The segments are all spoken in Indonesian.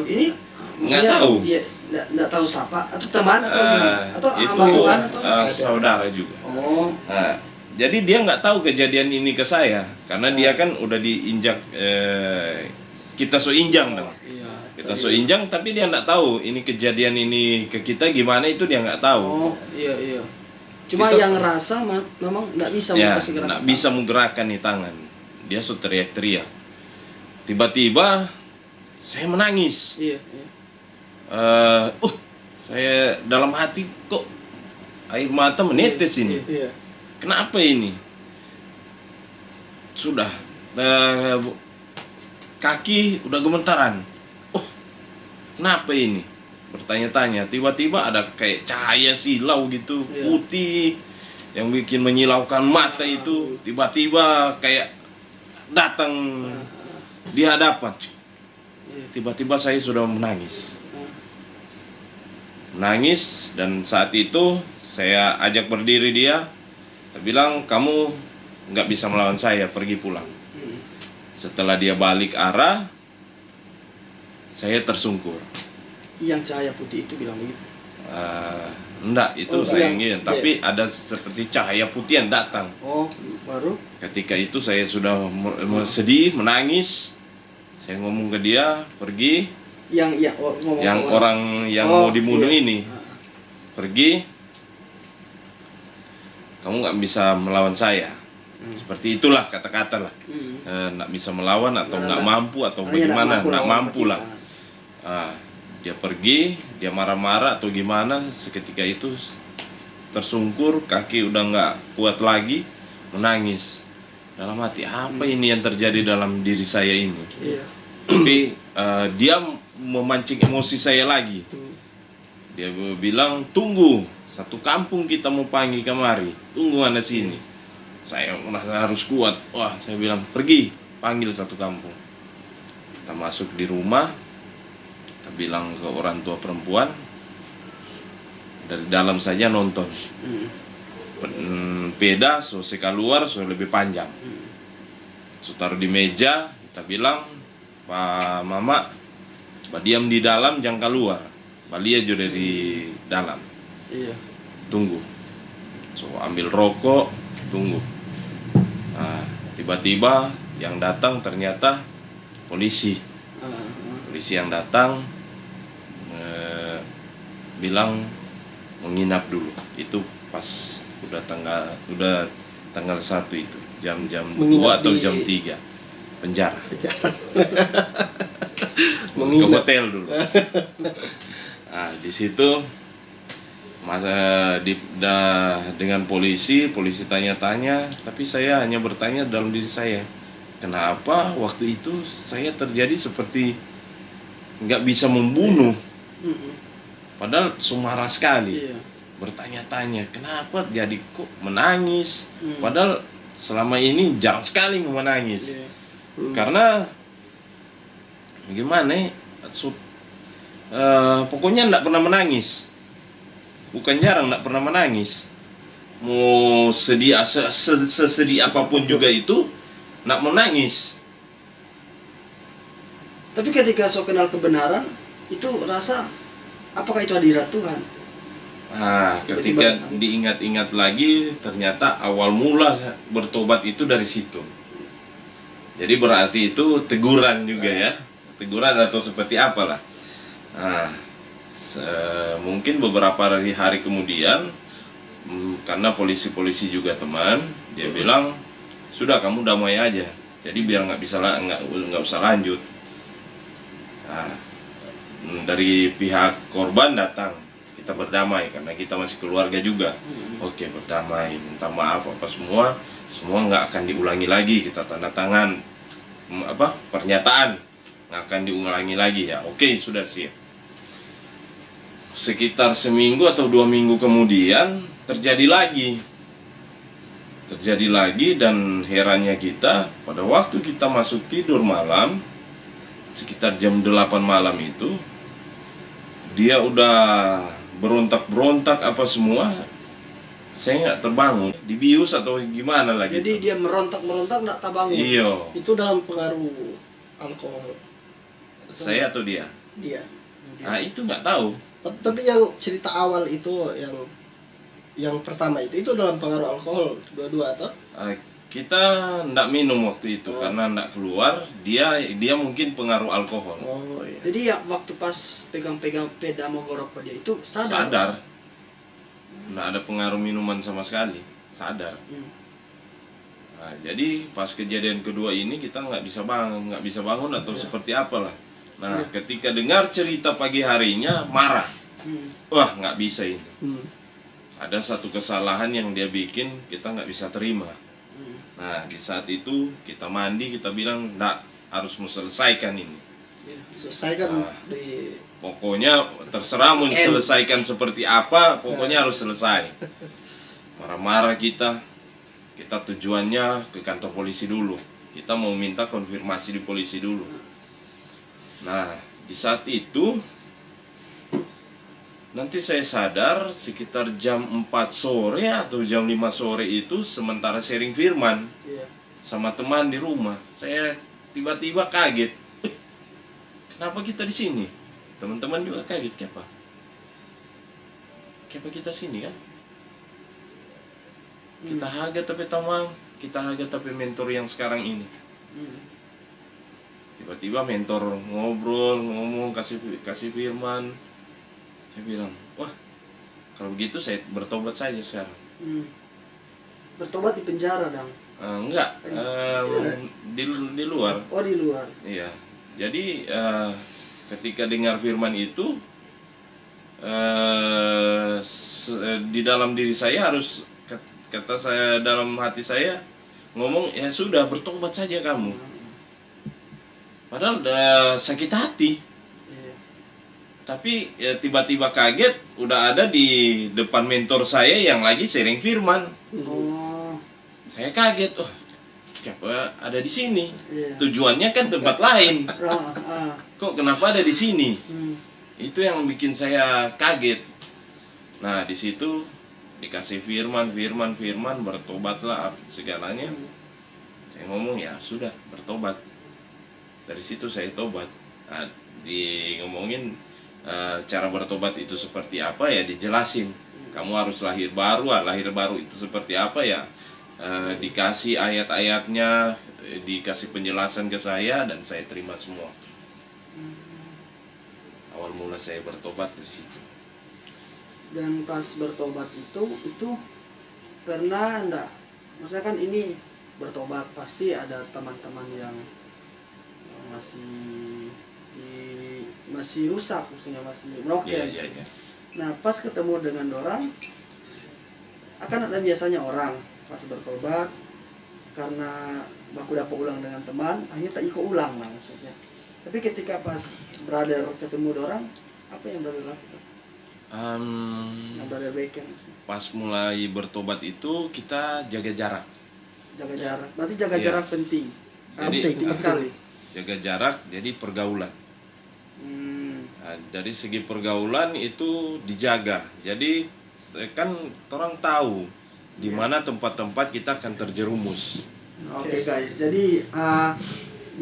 ini nggak tahu. Iya, nggak tahu siapa atau teman atau atau itu teman atau saudara juga. Oh. Nah, jadi dia nggak tahu kejadian ini ke saya karena dia kan udah diinjak, kita so injang dong. Iya, Kita so injang, tapi dia nggak tahu ini kejadian ini ke kita gimana, itu dia nggak tahu. Oh, iya. Cuma Kita, yang rasa memang nggak bisa ya, kasih gerakan. nggak bisa menggerakkan nih tangan. Dia so teriak-teriak. Tiba-tiba saya menangis. Iya. Saya dalam hati kok air mata menetes ini. Iya. Kenapa ini? Sudah kaki udah gemetaran. Oh, kenapa ini? Bertanya-tanya. Tiba-tiba ada kayak cahaya silau gitu, putih, yang bikin menyilaukan mata itu. Tiba-tiba kayak datang di hadapan. Tiba-tiba saya sudah menangis. Dan saat itu saya ajak berdiri dia. Saya bilang, kamu nggak bisa melawan saya, pergi pulang. Setelah dia balik arah, saya tersungkur. Yang cahaya putih itu bilang begitu? Enggak, itu saya ingin. Tapi ada seperti cahaya putih yang datang. Oh, baru? Ketika itu saya sudah sedih, menangis. Saya ngomong ke dia, pergi. Yang orang yang mau dibunuh ini, pergi. Kamu nggak bisa melawan saya. Seperti itulah kata-kata lah. Nggak bisa melawan atau nggak mampu atau bagaimana, nggak mampu lah. Dia pergi, dia marah-marah atau gimana. Seketika itu tersungkur, kaki udah nggak kuat lagi, menangis. Dalam hati, apa ini yang terjadi dalam diri saya ini? Tapi dia memancing emosi saya lagi. Dia bilang, tunggu, satu kampung kita mau panggil kemari, tunggu anda sini. Saya merasa harus kuat. Wah, saya bilang, pergi, panggil satu kampung. Kita masuk di rumah, kita bilang ke orang tua perempuan, dari dalam saja nonton. Peda so keluar so lebih panjang. So taruh di meja, kita bilang, Pak Mama, diam di dalam, jangan keluar. Bali aja dari dalam. Iya. Tunggu. So ambil rokok, tunggu. Nah, tiba-tiba yang datang ternyata polisi. Polisi yang datang bilang menginap dulu. Itu pas udah tanggal 1 itu, jam-jam 2 atau jam 3. Penjara. Ke hotel dulu. Nah, di situ dengan polisi tanya-tanya, tapi saya hanya bertanya dalam diri saya, kenapa waktu itu saya terjadi seperti nggak bisa membunuh, padahal sumarah sekali. Bertanya-tanya, kenapa jadi kok menangis, padahal selama ini jarang sekali menangis. Karena gimana? Pokoknya enggak pernah menangis. Bukan jarang, enggak pernah menangis. Mau sedih, sesedih apapun juga itu enggak menangis. Tapi ketika so kenal kebenaran, itu rasa apakah itu hadirat Tuhan? Ketika diingat-ingat lagi, ternyata awal mula bertobat itu dari situ. Jadi berarti itu teguran juga ya, teguran atau seperti apalah. Mungkin beberapa hari kemudian, karena polisi juga teman, dia bilang, sudah kamu damai aja, jadi biar nggak usah lanjut. Dari pihak korban datang, kita berdamai karena kita masih keluarga juga. Oke, berdamai, minta maaf apa semua nggak akan diulangi lagi. Kita tanda tangan pernyataan nggak akan diulangi lagi ya. Oke, sudah siap. Sekitar seminggu atau 2 minggu kemudian terjadi lagi dan herannya kita, pada waktu kita masuk tidur malam sekitar jam 8 malam itu, dia udah berontak apa semua, saya nggak terbangun, dibius atau gimana lagi. Jadi dia merontak nggak terbangun. Iya. Itu dalam pengaruh alkohol. Saya atau dia? dia. Nah itu nggak tahu. Tapi yang cerita awal itu yang pertama itu dalam pengaruh alkohol dua-dua atau? Kita nggak minum waktu itu karena nggak keluar. Dia mungkin pengaruh alkohol. Oh iya. Jadi ya waktu pas pegang-pegang peda mogorok dia itu sadar. Sadar. Nggak ada pengaruh minuman sama sekali. Sadar. Nah, jadi pas kejadian kedua ini kita nggak bisa bangun atau seperti apalah. Nah, ketika dengar cerita pagi harinya marah. Wah, nggak bisa ini. Ada satu kesalahan yang dia bikin kita nggak bisa terima. Nah, di saat itu kita mandi, kita bilang nggak, harus selesaikan ini. Selesaikan Pokoknya terserah mau diselesaikan seperti apa, pokoknya harus selesai. Marah-marah kita tujuannya ke kantor polisi dulu. Kita mau minta konfirmasi di polisi dulu. Nah, di saat itu nanti saya sadar sekitar jam 4 sore atau jam 5 sore itu sementara sharing firman sama teman di rumah. Saya tiba-tiba kaget. Kenapa kita di sini? Teman-teman juga kaget, kenapa kita sini kan? Kita haga tapi tamang, kita haga tapi mentor yang sekarang ini. Tiba-tiba mentor ngomong kasih firman. Saya bilang, wah kalau begitu saya bertobat saja sekarang. Bertobat di penjara dong? Enggak, di luar. Oh di luar. Iya. Jadi ketika dengar firman itu di dalam diri saya harus, kata saya dalam hati saya ngomong, ya sudah bertobat saja kamu. Padahal udah sakit hati. Tapi ya, tiba-tiba kaget udah ada di depan mentor saya yang lagi sharing firman. Saya kaget, kenapa ada di sini? Tujuannya kan tempat lain. Kok kenapa ada di sini? Itu yang bikin saya kaget. Nah, di situ dikasih firman, bertobatlah segalanya. Saya ngomong, ya sudah, bertobat. Dari situ saya tobat. Nah, ngomongin cara bertobat itu seperti apa ya, dijelasin. Kamu harus lahir baru itu seperti apa ya, dikasih ayat-ayatnya, dikasih penjelasan ke saya, dan saya terima semua. Awal mula saya bertobat dari situ. Dan pas bertobat itu pernah enggak, maksudnya kan ini bertobat pasti ada teman-teman yang masih rusak, maksudnya masih meroket. Iya. Nah, pas ketemu dengan orang, akan ada biasanya orang pas bertobat karena baku dapat ulang dengan teman, akhirnya tak ikut ulang lah maksudnya. Tapi ketika pas brother ketemu orang, apa yang brother lakukan? Yang brother bacon. Pas mulai bertobat itu kita jaga jarak. Jaga jarak. Berarti jaga jarak penting. Jadi penting sekali. Jaga jarak, jadi pergaulan. Nah, dari segi pergaulan itu dijaga. Jadi kan orang tahu di mana tempat-tempat kita akan terjerumus. Oke guys, jadi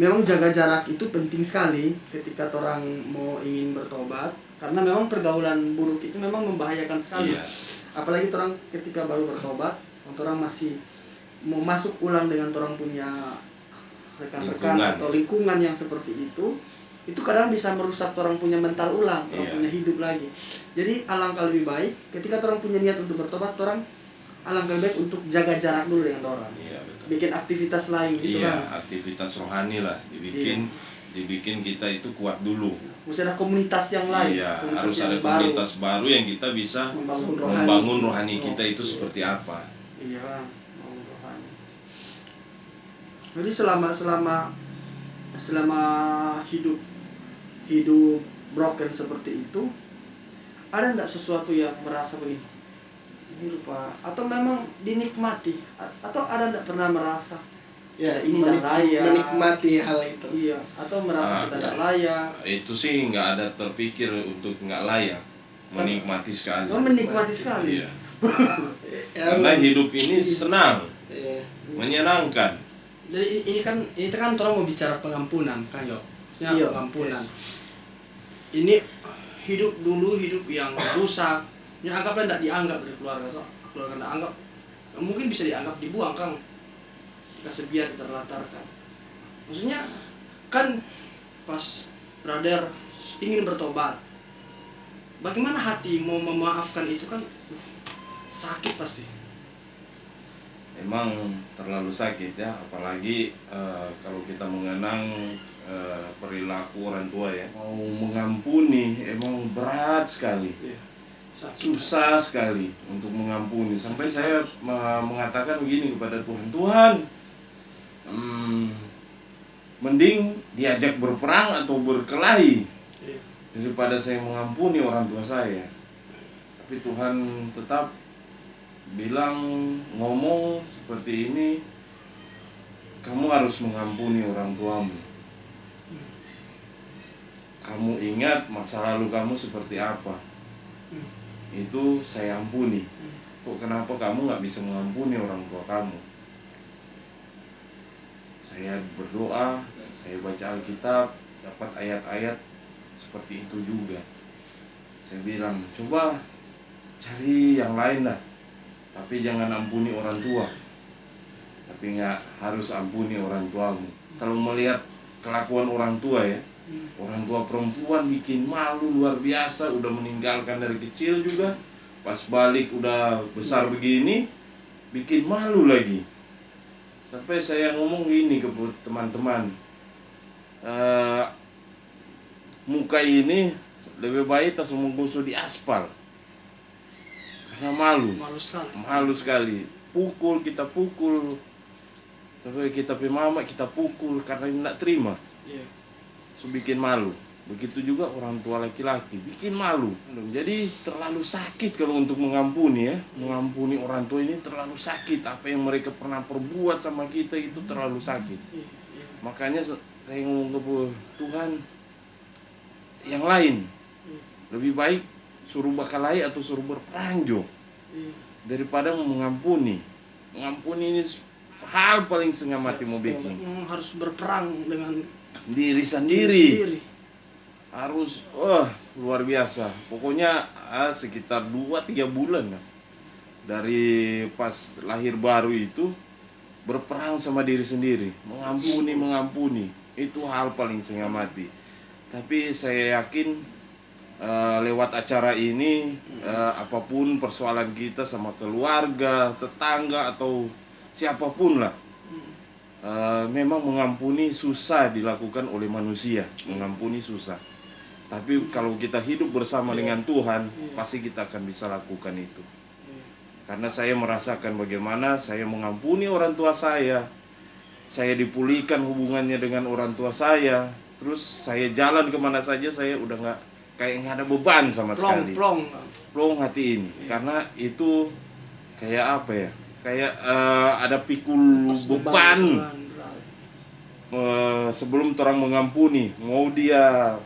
memang jaga jarak itu penting sekali ketika orang mau ingin bertobat, karena memang pergaulan buruk itu memang membahayakan sekali. Apalagi orang ketika baru bertobat, orang masih mau masuk ulang dengan orang punya rekan-rekan atau lingkungan yang seperti itu kadang bisa merusak orang punya mental ulang, orang punya hidup lagi. Jadi alangkah lebih baik ketika orang punya niat untuk bertobat, orang alangkah lebih baik untuk jaga jarak dulu dengan orang. Bikin aktivitas lain gitu kan. Aktivitas rohani lah dibikin kita itu kuat dulu. Mesti ada komunitas yang lain. Harus ada komunitas baru yang kita bisa membangun rohani kita itu seperti apa. Membangun rohani. Jadi selama hidup broken seperti itu, ada enggak sesuatu yang merasa begini? Ini lupa, atau memang dinikmati, atau ada enggak pernah merasa ini tidak layak, menikmati hal itu? Iya, atau merasa kita tidak layak? Itu sih nggak ada terpikir untuk nggak layak, menikmati sekali. Menikmati sekali. Iya. Karena hidup ini senang, menyenangkan. Jadi ini kan orang mau bicara pengampunan kan, Pengampunan. ini hidup dulu, hidup yang rusak, ya anggaplah tidak dianggap dari keluarga toh, keluarga tidak anggap, mungkin bisa dianggap dibuang Kang, kasih biar diterlantarkan. Maksudnya kan pas brother ingin bertobat, bagaimana hati mau memaafkan itu kan sakit pasti. Emang terlalu sakit ya, apalagi kalau kita mengenang perilaku orang tua ya. Mau mengampuni emang berat sekali, susah sekali untuk mengampuni. Sampai saya mengatakan begini kepada Tuhan, Tuhan, mending diajak berperang atau berkelahi daripada saya mengampuni orang tua saya. Tapi Tuhan tetap bilang, ngomong seperti ini, kamu harus mengampuni orang tuamu. Kamu ingat masa lalu kamu seperti apa, itu saya ampuni. Kok kenapa kamu nggak bisa mengampuni orang tua kamu? Saya berdoa, saya baca Alkitab, dapat ayat-ayat seperti itu juga. Saya bilang, coba cari yang lain lah, tapi jangan ampuni orang tua. Tapi nggak harus ampuni orang tuamu. Kalau melihat kelakuan orang tua ya, orang tua perempuan bikin malu luar biasa. Udah meninggalkan dari kecil juga, pas balik udah besar begini, bikin malu lagi. Sampai saya ngomong gini ke teman-teman, muka ini lebih baik tas menggusur di aspal, karena malu sekali. Kita pukul, sampai kita pe mama kita pukul karena tidak terima. So bikin malu. Begitu juga orang tua laki-laki bikin malu. Jadi terlalu sakit kalau untuk mengampuni ya. Mengampuni orang tua ini terlalu sakit. Apa yang mereka pernah perbuat sama kita itu terlalu sakit. Makanya saya ngomong ke Tuhan, yang lain lebih baik suruh bakalahi atau suruh berperang jo, daripada mengampuni. Mengampuni ini hal paling setengah mati mau bikin. Harus berperang dengan diri sendiri. Harus luar biasa. Pokoknya sekitar 2-3 bulan ya, dari pas lahir baru itu berperang sama diri sendiri, mengampuni. Itu hal paling setengah mati. Tapi saya yakin lewat acara ini, apapun persoalan kita sama keluarga, tetangga atau siapapun lah, memang mengampuni susah dilakukan oleh manusia. Mengampuni susah. Tapi kalau kita hidup bersama dengan Tuhan, pasti kita akan bisa lakukan itu. Karena saya merasakan bagaimana saya mengampuni orang tua saya dipulihkan hubungannya dengan orang tua saya, terus saya jalan kemana saja saya udah nggak ada beban sama sekali. Plong hati ini, karena itu kayak apa ya? Kayak ada pikul beban. Sebelum orang mengampuni, mau dia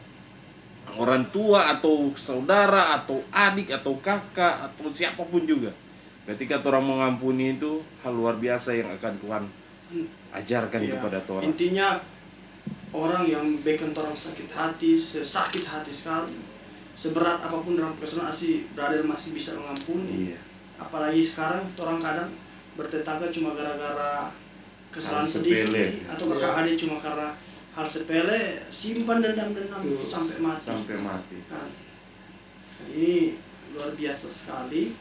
orang tua atau saudara atau adik atau kakak atau siapapun juga, ketika orang mengampuni itu hal luar biasa yang akan Tuhan ajarkan kepada orang. Intinya orang yang bikin orang sakit hati, sesakit hati sekali, seberat apapun dalam personasi, brother masih bisa mengampuni. Apalagi sekarang orang kadang bertetangga cuma gara-gara kesalahan sedikit, atau kakak adik cuma karena hal sepele, simpan dendam sampai mati. Kan? Ini luar biasa sekali.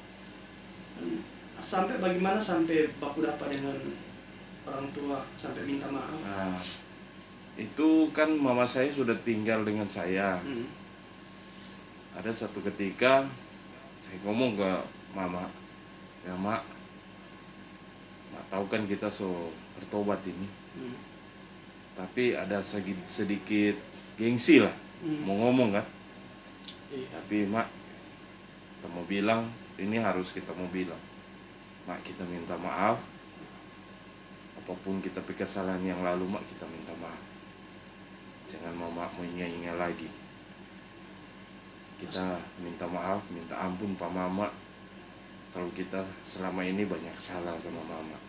Sampai bagaimana sampai baku dapat dengan orang tua sampai minta maaf. Nah, itu kan mama saya sudah tinggal dengan saya. Ada satu ketika saya ngomong ke mama, ya mak tahu kan kita bertobat ini, tapi ada sedikit gengsi lah mau ngomong kan. Tapi mak, kita mau bilang, ini harus kita mau bilang, mak kita minta maaf. Apapun kita kesalahan yang lalu mak, kita minta maaf. Jangan mama mengingat-ingat lagi. Kita minta maaf, minta ampun Pak Mama, kalau kita selama ini banyak salah sama mama.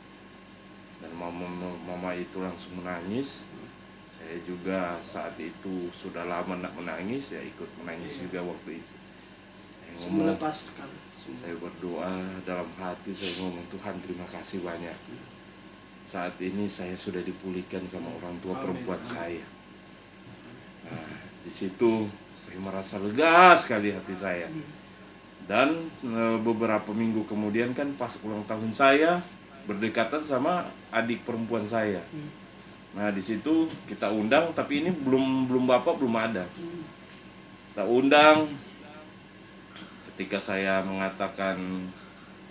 Dan mama itu langsung menangis Saya juga saat itu sudah lama nak menangis, ya ikut menangis juga waktu itu. Saya ngomong, melepaskan. saya berdoa dalam hati, saya ngomong, Tuhan terima kasih banyak. Saat ini saya sudah dipulihkan sama orang tua perempuan saya. Nah, di situ saya merasa lega sekali hati saya. Dan beberapa minggu kemudian kan pas ulang tahun saya berdekatan sama adik perempuan saya. Nah di situ kita undang, tapi ini belum bapak belum ada. Kita undang. Ketika saya mengatakan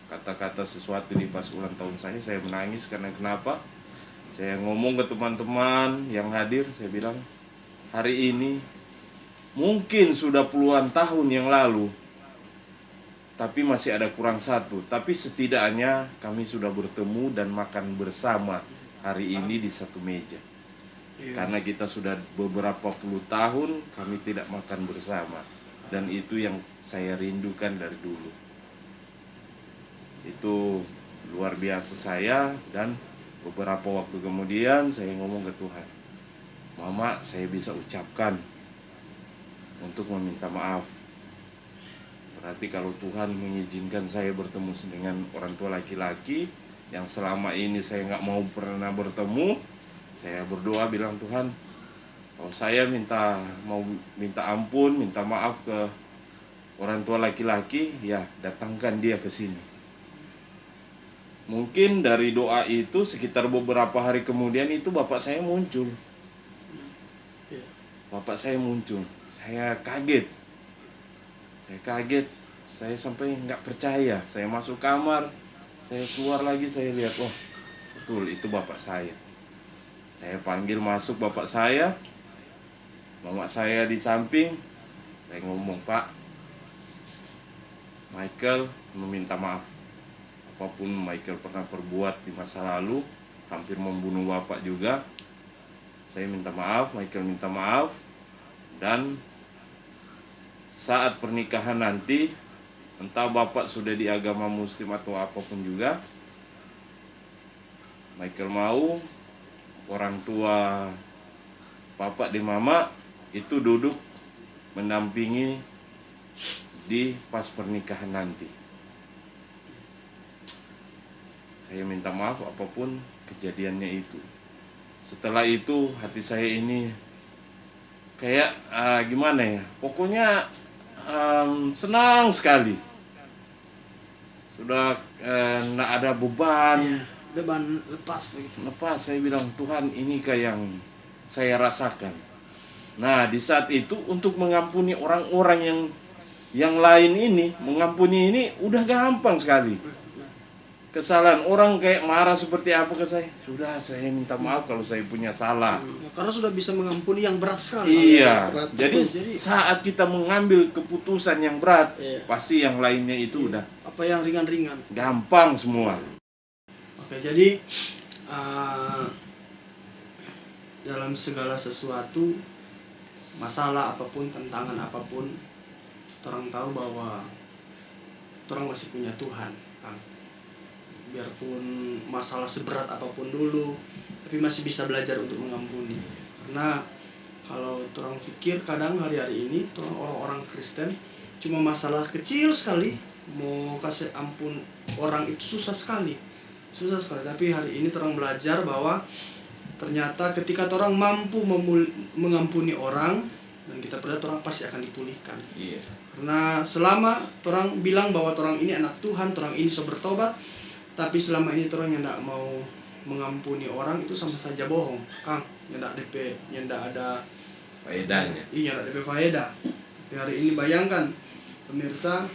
kata-kata sesuatu di pas ulang tahun saya menangis karena kenapa? Saya ngomong ke teman-teman yang hadir, saya bilang hari ini mungkin sudah puluhan tahun yang lalu, tapi masih ada kurang satu. Tapi setidaknya kami sudah bertemu dan makan bersama hari ini di satu meja. Karena kita sudah beberapa puluh tahun kami tidak makan bersama. Dan itu yang saya rindukan dari dulu. Itu luar biasa saya. Dan beberapa waktu kemudian saya ngomong ke Tuhan, Mama, saya bisa ucapkan untuk meminta maaf. Berarti kalau Tuhan mengizinkan saya bertemu dengan orang tua laki-laki yang selama ini saya nggak mau pernah bertemu, saya berdoa bilang, Tuhan, kalau saya mau minta ampun, minta maaf ke orang tua laki-laki, ya datangkan dia ke sini. Mungkin dari doa itu sekitar beberapa hari kemudian itu bapak saya muncul. Bapak saya muncul. Saya kaget. Saya sampai nggak percaya. Saya masuk kamar, saya keluar lagi, saya lihat, wah betul itu bapak saya. Saya panggil masuk bapak saya, mama saya di samping. Saya ngomong, Pak, Michael meminta maaf. Apapun Michael pernah perbuat di masa lalu, hampir membunuh bapak juga. Saya minta maaf, Michael minta maaf. Dan saat pernikahan nanti, entah bapak sudah di agama muslim atau apapun juga, Michael mau orang tua bapak dan mama itu duduk mendampingi di pas pernikahan nanti. Saya minta maaf apapun kejadiannya itu. Setelah itu hati saya ini kayak gimana ya, pokoknya senang sekali. Sudah nggak ada beban. Beban lepas begitu. Lepas, saya bilang, Tuhan ini kayak yang saya rasakan. Nah di saat itu untuk mengampuni orang-orang yang lain ini, mengampuni ini udah gampang sekali. Kesalahan orang kayak marah seperti apa ke saya, sudah saya minta maaf kalau saya punya salah. Karena sudah bisa mengampuni yang berat sekali. Iya. Jadi saat kita mengambil keputusan yang berat, pasti yang lainnya itu udah apa yang ringan-ringan. Gampang semua. Oke, jadi dalam segala sesuatu, masalah apapun, tantangan apapun, orang tahu bahwa orang masih punya Tuhan. Biarpun masalah seberat apapun dulu, tapi masih bisa belajar untuk mengampuni. Karena kalau orang pikir kadang hari-hari ini orang-orang Kristen cuma masalah kecil sekali mau kasih ampun orang itu susah sekali. Tapi hari ini orang belajar bahwa ternyata ketika orang mampu mengampuni orang, dan kita percaya orang pasti akan dipulihkan. Iya. Karena selama orang bilang bahwa orang ini anak Tuhan, orang ini bisa bertobat, tapi selama ini orang yang tidak mau mengampuni orang itu sama saja bohong, Kang. Yang tidak ada faedahnya. Iya, tidak ada faedah. Tapi hari ini bayangkan pemirsa,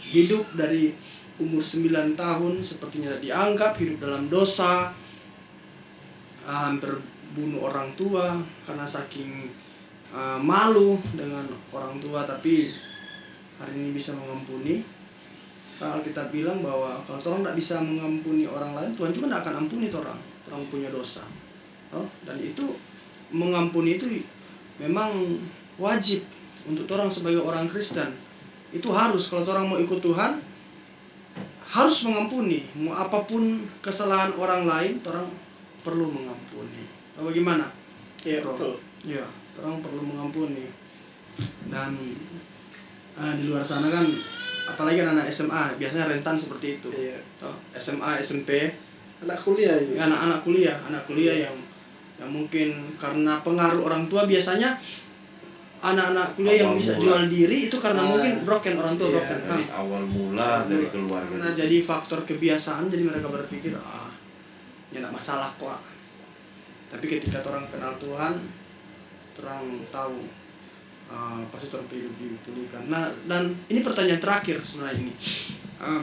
hidup dari umur 9 tahun sepertinya dianggap hidup dalam dosa, hampir bunuh orang tua karena saking malu dengan orang tua, tapi hari ini bisa mengampuni. Kalau kita bilang bahwa kalau orang tidak bisa mengampuni orang lain, Tuhan juga tidak akan ampuni orang punya dosa. Dan itu mengampuni itu memang wajib untuk orang sebagai orang Kristen. Itu harus, kalau orang mau ikut Tuhan harus mengampuni. Mau apapun kesalahan orang lain, orang perlu mengampuni. Bagaimana? Iya, betul. Iya, orang perlu mengampuni. Dan di luar sana kan, apalagi anak SMA biasanya rentan seperti itu. Iya. SMA, SMP, Anak kuliah juga. anak kuliah yang mungkin karena pengaruh orang tua, biasanya anak-anak kuliah yang bisa jual diri itu karena mungkin broken, orang tua broken. Dari awal mula dari keluarga. Nah, jadi faktor kebiasaan, jadi mereka berpikir ya enggak masalah kok. Tapi ketika orang kenal Tuhan, orang tahu pasti orang hidup dipulihkan. Nah, dan ini pertanyaan terakhir sebenarnya ini.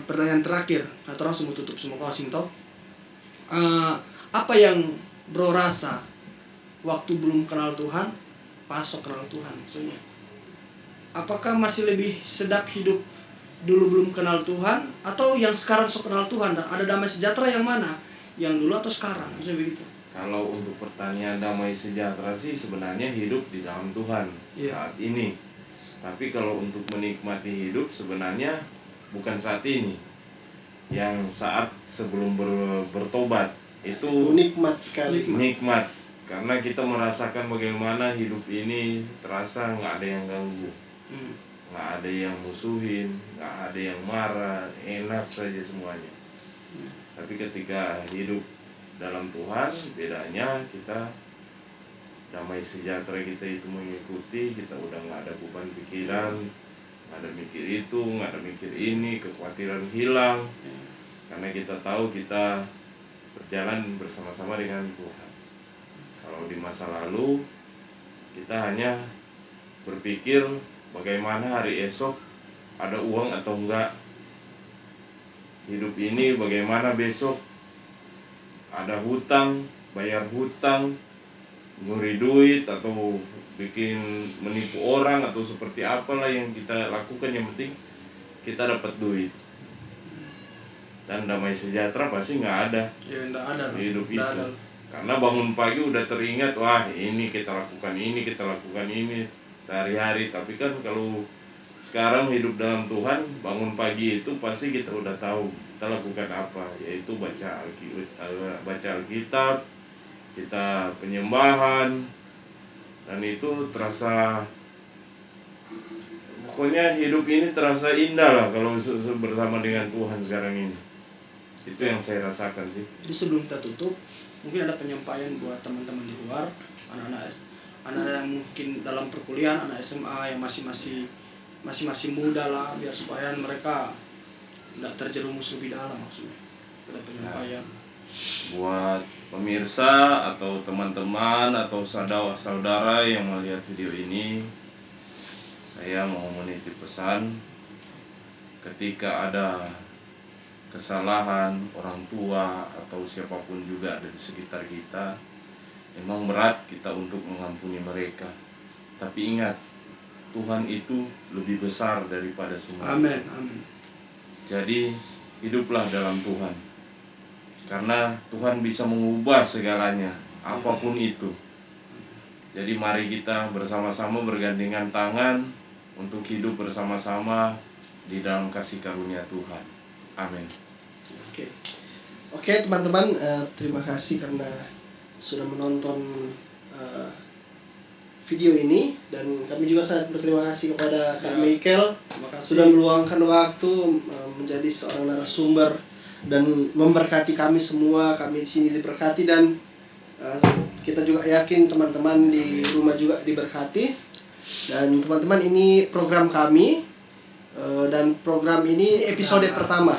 Pertanyaan terakhir, orang semua tutup semua closing talk. Apa yang bro rasa waktu belum kenal Tuhan, pas kenal Tuhan maksudnya? Apakah masih lebih sedap hidup dulu belum kenal Tuhan, atau yang sekarang kenal Tuhan dan ada damai sejahtera, yang mana? Yang dulu atau sekarang? Maksudnya begitu. Kalau untuk pertanyaan damai sejahtera sih sebenarnya hidup di dalam Tuhan saat ini. Tapi kalau untuk menikmati hidup sebenarnya bukan saat ini. Yang saat sebelum bertobat itu nikmat sekali. Nikmat karena kita merasakan bagaimana hidup ini terasa nggak ada yang ganggu, nggak ada yang musuhin, nggak ada yang marah, enak saja semuanya. Tapi ketika hidup dalam Tuhan, bedanya kita damai sejahtera kita itu mengikuti, kita udah nggak ada beban pikiran, nggak ada mikir itu, nggak ada mikir ini, kekhawatiran hilang, karena kita tahu kita berjalan bersama-sama dengan Tuhan. Kalau di masa lalu kita hanya berpikir bagaimana hari esok, ada uang atau enggak, hidup ini bagaimana besok, ada hutang, bayar hutang, nyuri duit atau bikin menipu orang atau seperti apalah yang kita lakukan, yang penting kita dapat duit. Dan damai sejahtera pasti nggak ada, di hidup itu. Karena bangun pagi udah teringat, wah ini kita lakukan ini sehari-hari. Tapi kan kalau sekarang hidup dalam Tuhan, bangun pagi itu pasti kita udah tahu kita lakukan apa, yaitu baca Alkitab, kita penyembahan, dan itu terasa, pokoknya hidup ini terasa indah lah kalau bersama dengan Tuhan sekarang ini. Itu yang saya rasakan sih. Jadi sebelum kita tutup, mungkin ada penyampaian buat teman-teman di luar, anak-anak yang mungkin dalam perkuliahan, anak SMA yang masih muda lah, biar supaya mereka tidak terjerumus lebih dalam, maksudnya ada penyampaian. Buat pemirsa atau teman-teman atau saudara yang melihat video ini, saya mau menitip pesan, ketika ada kesalahan orang tua atau siapapun juga ada di sekitar kita, memang berat kita untuk mengampuni mereka. Tapi ingat, Tuhan itu lebih besar daripada semua. Amin. Jadi hiduplah dalam Tuhan, karena Tuhan bisa mengubah segalanya, apapun itu. Jadi mari kita bersama-sama bergandengan tangan untuk hidup bersama-sama di dalam kasih karunia Tuhan. Amin. Oke teman-teman, terima kasih karena sudah menonton video ini, dan kami juga sangat berterima kasih kepada Kak Michael sudah meluangkan waktu menjadi seorang narasumber dan memberkati kami semua. Kami di sini diberkati, dan kita juga yakin teman-teman di rumah juga diberkati. Dan teman-teman, ini program kami, dan program ini episode pertama.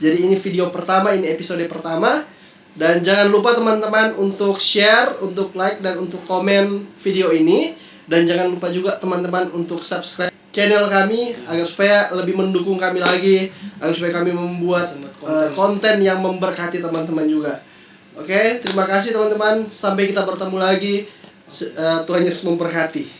Jadi ini video pertama, ini episode pertama. Dan jangan lupa teman-teman untuk share, untuk like, dan untuk komen video ini. Dan jangan lupa juga teman-teman untuk subscribe channel kami agar supaya lebih mendukung kami lagi, agar supaya kami membuat konten yang memberkati teman-teman juga. Oke, terima kasih teman-teman. Sampai kita bertemu lagi. Tuhan Yesus memberkati.